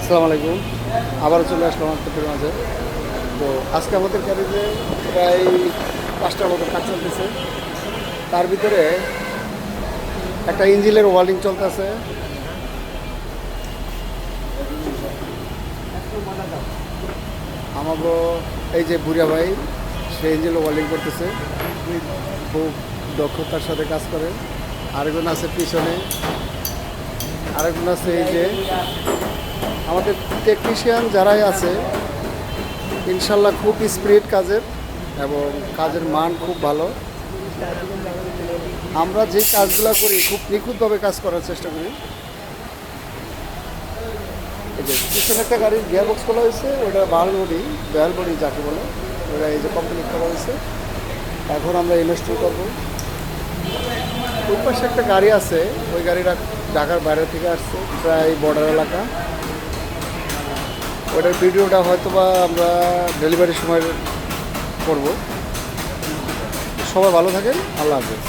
আসসালামু আলাইকুম। আবারও চলে আসলাম আপনাদের মাঝে। তো আজকে আমাদের গাড়িতে প্রায় 5টার মতো কাজ চলতেছে। তার ভিতরে একটা ইঞ্জিনের ওয়ার্লিং চলতেছে। আমাকে এই যে বুড়া ভাই, সে ইঞ্জিনের ওয়ার্লিং করতেছে, খুব দক্ষতার সাথে কাজ করে। আরেকজন আছে পিছনে, আরেকজন আছে এই যে। আমাদের টেকনিশিয়ান যারাই আছে ইনশাল্লাহ খুব স্পিরিট কাজের এবং কাজের মান খুব ভালো। আমরা যে কাজগুলো করি খুব নিখুঁতভাবে কাজ করার চেষ্টা করি। এই যে পিছনে একটা গাড়ির গিয়ার বক্স খোলা হয়েছে, ওটা বেহাল বডি যাকে বলে, ওটা এই যে কমপ্লিট করা হয়েছে। এখন আমরা ইনস্টল করবো। ওই পাশে একটা গাড়ি আছে, ওই গাড়িটা ঢাকার বাইরে থেকে আসছে, প্রায় বর্ডার এলাকা। ওটার ভিডিওটা হয়তো বা আমরা ডেলিভারির সময় করব। সবাই ভালো থাকেন, আল্লাহ হাফেজ।